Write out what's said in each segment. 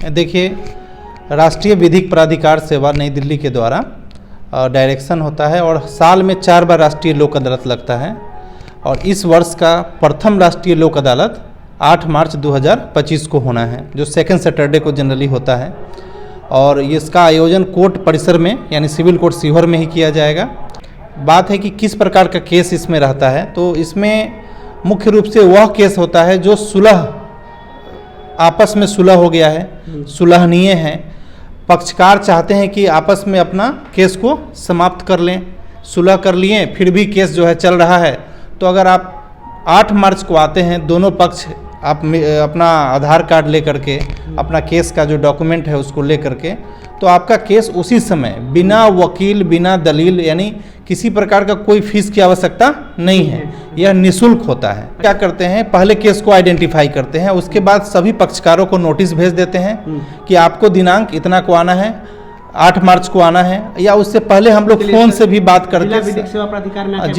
देखिए, राष्ट्रीय विधिक प्राधिकार सेवा नई दिल्ली के द्वारा डायरेक्शन होता है और साल में 4 बार राष्ट्रीय लोक अदालत लगता है। और इस वर्ष का प्रथम राष्ट्रीय लोक अदालत 8 मार्च 2025 को होना है, जो सेकेंड सैटरडे को जनरली होता है। और इसका आयोजन कोर्ट परिसर में यानी सिविल कोर्ट सीहोर में ही किया जाएगा। बात है कि किस प्रकार का केस इसमें रहता है, तो इसमें मुख्य रूप से वह केस होता है जो सुलह, आपस में सुलह हो गया है, सुलहनीय है, पक्षकार चाहते हैं कि आपस में अपना केस को समाप्त कर लें, सुलह कर लिए, फिर भी केस जो है चल रहा है, तो अगर आप 8 मार्च को आते हैं, दोनों पक्ष आप अपना आधार कार्ड ले करके, अपना केस का जो डॉक्यूमेंट है उसको ले करके, तो आपका केस उसी समय बिना वकील, बिना दलील, यानी किसी प्रकार का कोई फीस की आवश्यकता नहीं है, यह निःशुल्क होता है। क्या करते हैं, पहले केस को आइडेंटिफाई करते हैं, उसके बाद सभी पक्षकारों को नोटिस भेज देते हैं कि आपको दिनांक इतना को आना है, 8 मार्च को आना है, या उससे पहले हम लोग फोन से भी बात करते हैं।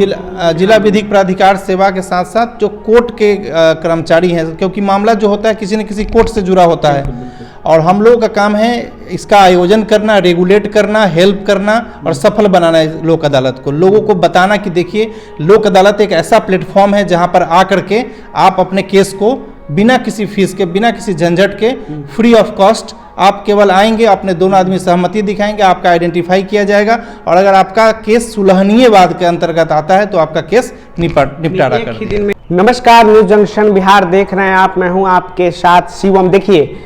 जिला विधिक प्राधिकार सेवा के साथ साथ जो कोर्ट के कर्मचारी हैं, क्योंकि मामला जो होता है किसी न किसी कोर्ट से जुड़ा होता है, और हम लोगों का काम है इसका आयोजन करना, रेगुलेट करना, हेल्प करना और सफल बनाना है लोक अदालत को। लोगों को बताना कि देखिए, लोक अदालत एक ऐसा प्लेटफॉर्म है जहां पर आकर के आप अपने केस को बिना किसी फीस के, बिना किसी झंझट के, फ्री ऑफ कॉस्ट आप केवल आएंगे, अपने दोनों आदमी सहमति दिखाएंगे, आपका आइडेंटिफाई किया जाएगा, और अगर आपका केस सुलहनीय वाद के अंतर्गत आता है तो आपका केस निपटारा कर दिया। नमस्कार, न्यूज जंक्शन बिहार देख रहे हैं आप, मैं हूं आपके साथ शिवम। देखिए,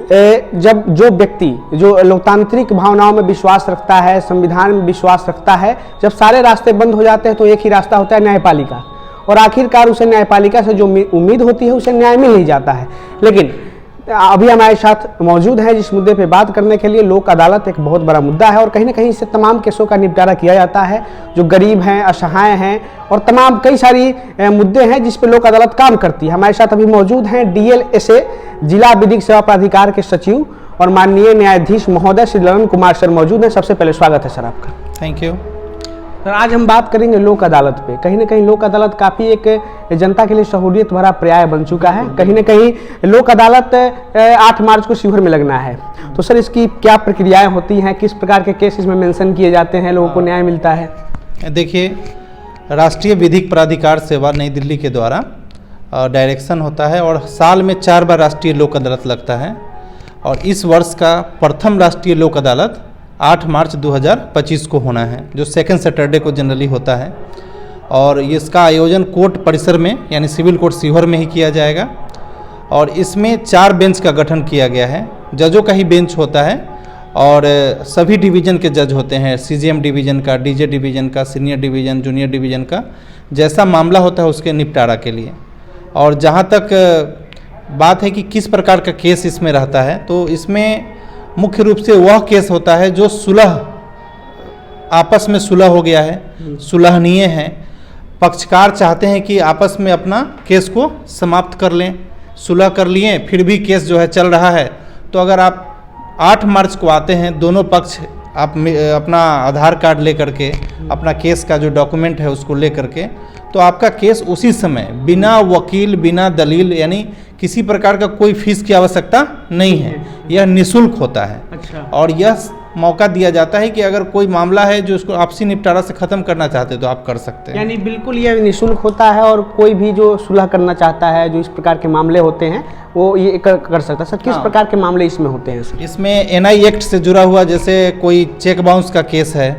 जब जो व्यक्ति जो लोकतांत्रिक भावनाओं में विश्वास रखता है, संविधान में विश्वास रखता है, जब सारे रास्ते बंद हो जाते हैं तो एक ही रास्ता होता है, न्यायपालिका, और आखिरकार उसे न्यायपालिका से जो उम्मीद होती है उसे न्याय मिल ही जाता है। लेकिन अभी हमारे साथ मौजूद है जिस मुद्दे पे बात करने के लिए। लोक अदालत एक बहुत बड़ा मुद्दा है और कहीं ना कहीं इससे तमाम केसों का निपटारा किया जाता है, जो गरीब हैं, असहाय हैं, और तमाम कई सारी मुद्दे हैं जिस पे लोक अदालत काम करती है। हमारे साथ अभी मौजूद हैं DLSA जिला विधिक सेवा प्राधिकार के सचिव और माननीय न्यायाधीश महोदय श्री ललन कुमार सर मौजूद हैं। सबसे पहले स्वागत है सर आपका। Thank you sir. आज हम बात करेंगे लोक अदालत पे। कहीं ना कहीं लोक अदालत काफ़ी एक जनता के लिए सहूलियत भरा पर्याय बन चुका है। कहीं ना कहीं लोक अदालत 8 मार्च को शिवहर में लगना है, तो सर इसकी क्या प्रक्रियाएं होती हैं, किस प्रकार के केस इसमें मेंशन किए जाते हैं, लोगों को न्याय मिलता है? देखिए, राष्ट्रीय विधिक प्राधिकार सेवा नई दिल्ली के द्वारा डायरेक्शन होता है और साल में 4 बार राष्ट्रीय लोक अदालत लगता है। और इस वर्ष का प्रथम राष्ट्रीय लोक अदालत 8 मार्च 2025 को होना है, जो सेकेंड सैटरडे को जनरली होता है। और इसका आयोजन कोर्ट परिसर में यानी सिविल कोर्ट सीहोर में ही किया जाएगा। और इसमें 4 बेंच का गठन किया गया है, जजों का ही बेंच होता है, और सभी डिवीज़न के जज होते हैं, CJM डिवीज़न का, DJ डिवीज़न का, सीनियर डिवीज़न, जूनियर डिवीज़न का, जैसा मामला होता है उसके निपटारा के लिए। और जहाँ तक बात है कि किस प्रकार का केस इसमें रहता है, तो इसमें मुख्य रूप से वह केस होता है जो सुलह, आपस में सुलह हो गया है, सुलहनीय है, पक्षकार चाहते हैं कि आपस में अपना केस को समाप्त कर लें, सुलह कर लिए, फिर भी केस जो है चल रहा है, तो अगर आप 8 मार्च को आते हैं, दोनों पक्ष आप अपना आधार कार्ड ले करके, अपना केस का जो डॉक्यूमेंट है उसको ले करके, तो आपका केस उसी समय बिना वकील, बिना दलील, यानी किसी प्रकार का कोई फीस की आवश्यकता नहीं है, यह निःशुल्क होता है। अच्छा। और यह मौका दिया जाता है कि अगर कोई मामला है जो उसको आपसी निपटारा से ख़त्म करना चाहते हैं तो आप कर सकते हैं। यानी बिल्कुल यह निःशुल्क होता है और कोई भी जो सुलह करना चाहता है, जो इस प्रकार के मामले होते हैं, वो ये कर सकता है। सर, किस प्रकार के मामले इसमें होते हैं सर? इसमें NI एक्ट से जुड़ा हुआ, जैसे कोई चेक बाउंस का केस है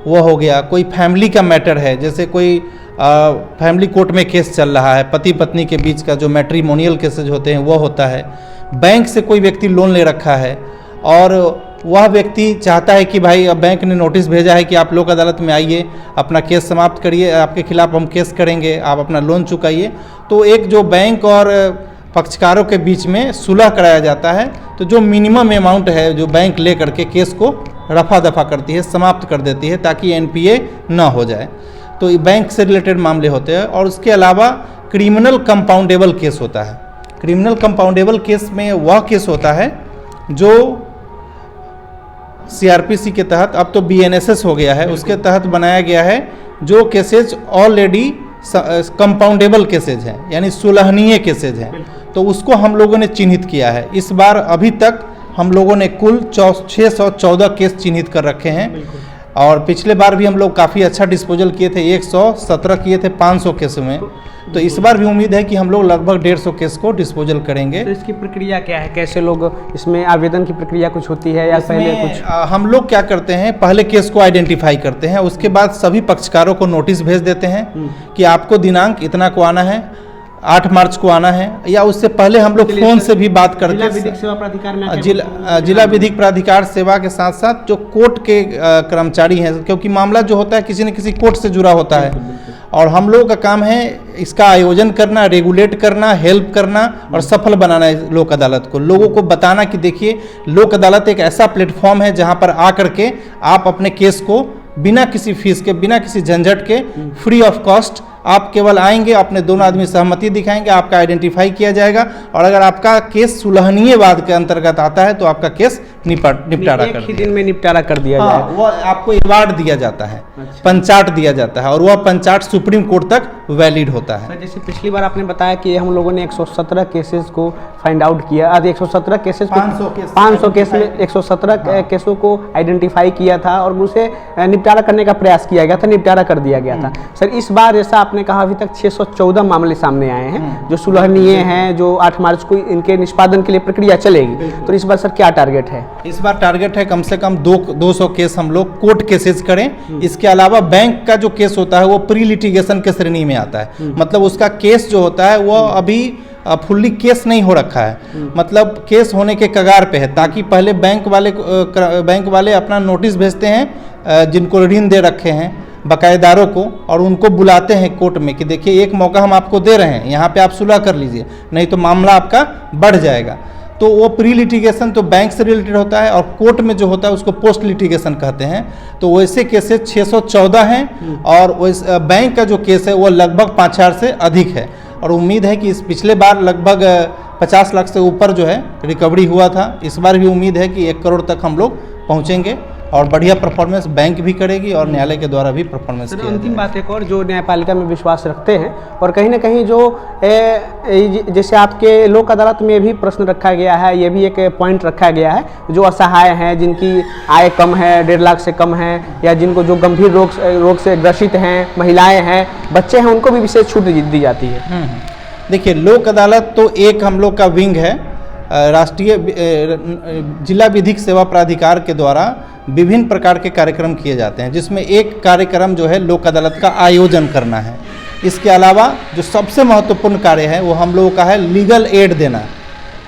वो हो गया, कोई फैमिली का मैटर है, जैसे कोई फैमिली कोर्ट में केस चल रहा है, पति पत्नी के बीच का जो मैट्रिमोनियल केसेज होते हैं वो होता है। बैंक से कोई व्यक्ति लोन ले रखा है और वह व्यक्ति चाहता है कि भाई अब बैंक ने नोटिस भेजा है कि आप लोक अदालत में आइए, अपना केस समाप्त करिए, आपके खिलाफ हम केस करेंगे, आप अपना लोन चुकाइए। तो एक जो बैंक और पक्षकारों के बीच में सुलह कराया जाता है, तो जो मिनिमम अमाउंट है जो बैंक ले करके केस को रफा दफा करती है, समाप्त कर देती है, ताकि NPA ना हो जाए। तो ये बैंक से रिलेटेड मामले होते हैं। और उसके अलावा क्रिमिनल कंपाउंडेबल केस होता है। क्रिमिनल कंपाउंडेबल केस में वह केस होता है जो CRPC के तहत, अब तो BNSS हो गया है, उसके तहत बनाया गया है, जो केसेज ऑलरेडी कंपाउंडेबल केसेज हैं, यानी सुलहनीय केसेज हैं, तो उसको हम लोगों ने चिन्हित किया है। इस बार अभी तक हम लोगों ने कुल 614 केस चिन्हित कर रखे हैं। और पिछले बार भी हम लोग काफ़ी अच्छा डिस्पोजल किए थे, 117 किए थे 500 केस में। तो इस बार भी उम्मीद है कि हम लोग लगभग 150 केस को डिस्पोजल करेंगे। तो इसकी प्रक्रिया क्या है, कैसे लोग इसमें आवेदन की प्रक्रिया कुछ होती है या पहले कुछ? हम लोग क्या करते हैं, पहले केस को आइडेंटिफाई करते हैं, उसके बाद सभी पक्षकारों को नोटिस भेज देते हैं कि आपको दिनांक इतना को आना है, 8 मार्च को आना है, या उससे पहले हम लोग फ़ोन से भी बात करके जिला विधिक सेवा प्राधिकार में जिला विधिक प्राधिकार सेवा के साथ साथ जो कोर्ट के कर्मचारी हैं, क्योंकि मामला जो होता है किसी न किसी कोर्ट से जुड़ा होता है, और हम लोगों का काम है इसका आयोजन करना, रेगुलेट करना, हेल्प करना और सफल बनाना है लोक अदालत को। लोगों को बताना कि देखिए लोक अदालत एक ऐसा प्लेटफॉर्म है जहां पर आकर के आप अपने केस को बिना किसी फीस के, बिना किसी झंझट के, फ्री ऑफ कॉस्ट आप केवल आएंगे, अपने दोनों आदमी सहमति दिखाएंगे, आपका आइडेंटिफाई किया जाएगा, और अगर आपका केस सुलहनीय वाद के अंतर्गत आता है तो आपका केस निपटारा कर एक ही दिन में निपटारा कर दिया हाँ, जाए। वो आपको अवार्ड दिया जाता है, अच्छा। पंचाट दिया जाता है, और वह पंचाट सुप्रीम कोर्ट तक वैलिड होता है। सर, जैसे पिछली बार आपने बताया कि हम लोगों ने 117 केसेस को फाइंड आउट किया, आज 117 केसेस 500 केस में 117 केसों को आइडेंटिफाई किया था और उसे निपटारा करने का प्रयास किया गया था, निपटारा कर दिया गया था। सर, इस बार जैसा आपने कहा अभी तक 614 मामले सामने आए हैं जो सुलहनीय हैं, जो 8 मार्च को इनके निष्पादन के लिए प्रक्रिया चलेगी, तो इस बार सर क्या टारगेट है? इस बार टारगेट है कम से कम 200 केस हम लोग कोर्ट केसेस करें। इसके अलावा बैंक का जो केस होता है वो प्री लिटिगेशन के श्रेणी में आता है, मतलब उसका केस जो होता है वो अभी फुल्ली केस नहीं हो रखा है, मतलब केस होने के कगार पे है, ताकि पहले बैंक वाले अपना नोटिस भेजते हैं जिनको ऋण दे रखे हैं बकायेदारों को, और उनको बुलाते हैं कोर्ट में कि देखिए एक मौका हम आपको दे रहे हैं, यहाँ पे आप सुलह कर लीजिए, नहीं तो मामला आपका बढ़ जाएगा। तो वो प्री लिटिगेशन तो बैंक से रिलेटेड होता है, और कोर्ट में जो होता है उसको पोस्ट लिटिगेशन कहते हैं। तो वैसे केसेस 614 हैं, और वैसे बैंक का जो केस है वो लगभग 5000 से अधिक है, और उम्मीद है कि इस पिछले बार लगभग 50 लाख से ऊपर जो है रिकवरी हुआ था। इस बार भी उम्मीद है कि 1 करोड़ तक हम लोग पहुँचेंगे, और बढ़िया परफॉर्मेंस बैंक भी करेगी और न्यायालय के द्वारा भी परफॉर्मेंस किया। अंतिम बात एक और, जो न्यायपालिका में विश्वास रखते हैं और कहीं ना कहीं जो जैसे आपके लोक अदालत में भी प्रश्न रखा गया है, ये भी एक पॉइंट रखा गया है, जो असहाय हैं, जिनकी आय कम है, 1.5 लाख से कम है, या जिनको जो गंभीर रोग से ग्रसित हैं, महिलाएँ हैं, बच्चे हैं, उनको भी विशेष छूट दी जाती है। देखिए लोक अदालत तो एक हम लोग का विंग है, राष्ट्रीय जिला विधिक सेवा प्राधिकार के द्वारा विभिन्न प्रकार के कार्यक्रम किए जाते हैं, जिसमें एक कार्यक्रम जो है लोक अदालत का आयोजन करना है। इसके अलावा जो सबसे महत्वपूर्ण कार्य है वो हम लोगों का है लीगल एड देना,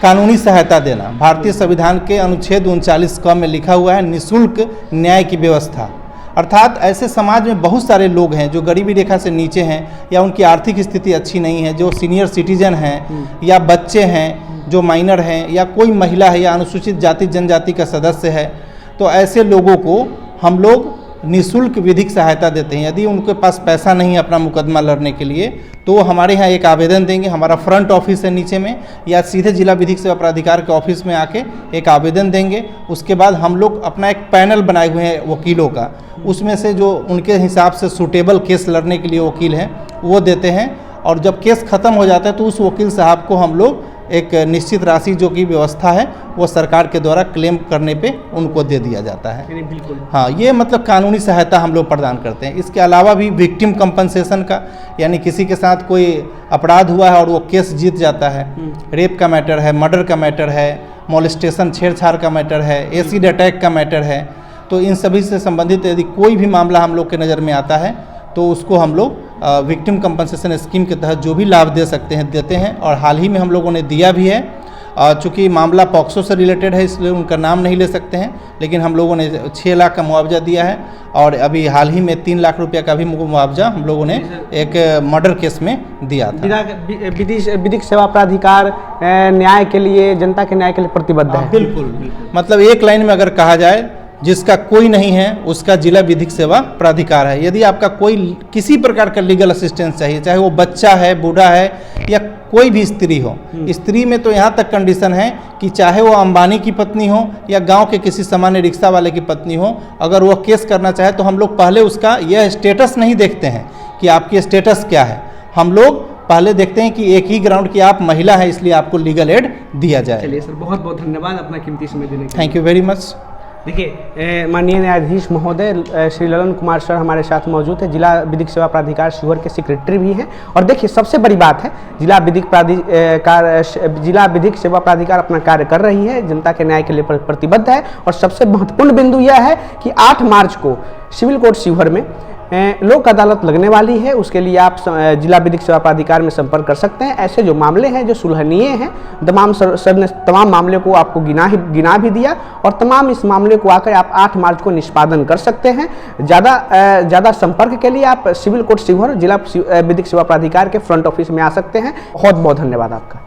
कानूनी सहायता देना। भारतीय संविधान के अनुच्छेद 39 क में लिखा हुआ है निःशुल्क न्याय की व्यवस्था, अर्थात ऐसे समाज में बहुत सारे लोग हैं जो गरीबी रेखा से नीचे हैं, या उनकी आर्थिक स्थिति अच्छी नहीं है, जो सीनियर सिटीजन हैं, या बच्चे हैं जो माइनर हैं, या कोई महिला है, या अनुसूचित जाति जनजाति का सदस्य है। तो ऐसे लोगों को हम लोग निःशुल्क विधिक सहायता देते हैं। यदि उनके पास पैसा नहीं है अपना मुकदमा लड़ने के लिए, तो हमारे यहाँ एक आवेदन देंगे, हमारा फ्रंट ऑफिस है नीचे में, या सीधे जिला विधिक सेवा प्राधिकार के ऑफिस में आके एक आवेदन देंगे। उसके बाद हम लोग अपना एक पैनल बनाए हुए हैं वकीलों का, उसमें से जो उनके हिसाब से सूटेबल केस लड़ने के लिए वकील हैं वो देते हैं, और जब केस ख़त्म हो जाता है तो उस वकील साहब को हम लोग एक निश्चित राशि जो कि व्यवस्था है वो सरकार के द्वारा क्लेम करने पे उनको दे दिया जाता है। बिल्कुल। हाँ, ये मतलब कानूनी सहायता हम लोग प्रदान करते हैं। इसके अलावा भी विक्टिम कंपनसेशन का, यानी किसी के साथ कोई अपराध हुआ है और वो केस जीत जाता है, रेप का मैटर है, मर्डर का मैटर है, मोलेस्टेशन छेड़छाड़ का मैटर है, एसिड अटैक का मैटर है, तो इन सभी से संबंधित यदि कोई भी मामला हम लोग के नज़र में आता है तो उसको हम लोग विक्टिम कंपनसेशन स्कीम के तहत जो भी लाभ दे सकते हैं देते हैं। और हाल ही में हम लोगों ने दिया भी है, चूँकि मामला पॉक्सो से रिलेटेड है इसलिए उनका नाम नहीं ले सकते हैं, लेकिन हम लोगों ने 6 लाख का मुआवजा दिया है, और अभी हाल ही में 3 लाख रुपये का भी मुआवजा हम लोगों ने एक मर्डर केस में दिया था। विधिक सेवा प्राधिकार न्याय के लिए, जनता के न्याय के लिए प्रतिबद्ध है। बिल्कुल, मतलब एक लाइन में अगर कहा जाए, जिसका कोई नहीं है उसका जिला विधिक सेवा प्राधिकार है। यदि आपका कोई किसी प्रकार का लीगल असिस्टेंस चाहिए, चाहे वो बच्चा है, बूढ़ा है, या कोई भी स्त्री हो, स्त्री में तो यहाँ तक कंडीशन है कि चाहे वो अंबानी की पत्नी हो या गांव के किसी सामान्य रिक्शा वाले की पत्नी हो, अगर वो केस करना चाहे तो हम लोग पहले उसका यह स्टेटस नहीं देखते हैं कि आपकी स्टेटस क्या है, हम लोग पहले देखते हैं कि एक ही ग्राउंड की आप महिला है, इसलिए आपको लीगल एड दिया जाए। चलिए सर, बहुत बहुत धन्यवाद अपना कीमती समय देने के लिए। Thank you very much. देखिए, माननीय न्यायाधीश महोदय श्री ललन कुमार सर हमारे साथ मौजूद है, जिला विधिक सेवा प्राधिकार शिवहर के सेक्रेटरी भी हैं। और देखिए, सबसे बड़ी बात है, जिला विधिक सेवा प्राधिकार अपना कार्य कर रही है, जनता के न्याय के लिए प्रतिबद्ध है। और सबसे महत्वपूर्ण बिंदु यह है कि 8 मार्च को सिविल कोर्ट शिवहर में लोक अदालत लगने वाली है। उसके लिए आप जिला विधिक सेवा प्राधिकार में संपर्क कर सकते हैं। ऐसे जो मामले हैं जो सुलहनीय हैं, सर ने तमाम मामले को आपको गिना भी दिया, और तमाम इस मामले को आकर आप 8 मार्च को निष्पादन कर सकते हैं। ज़्यादा संपर्क के लिए आप सिविल कोर्ट शिवहर जिला विधिक सेवा प्राधिकार के फ्रंट ऑफिस में आ सकते हैं। बहुत बहुत धन्यवाद आपका।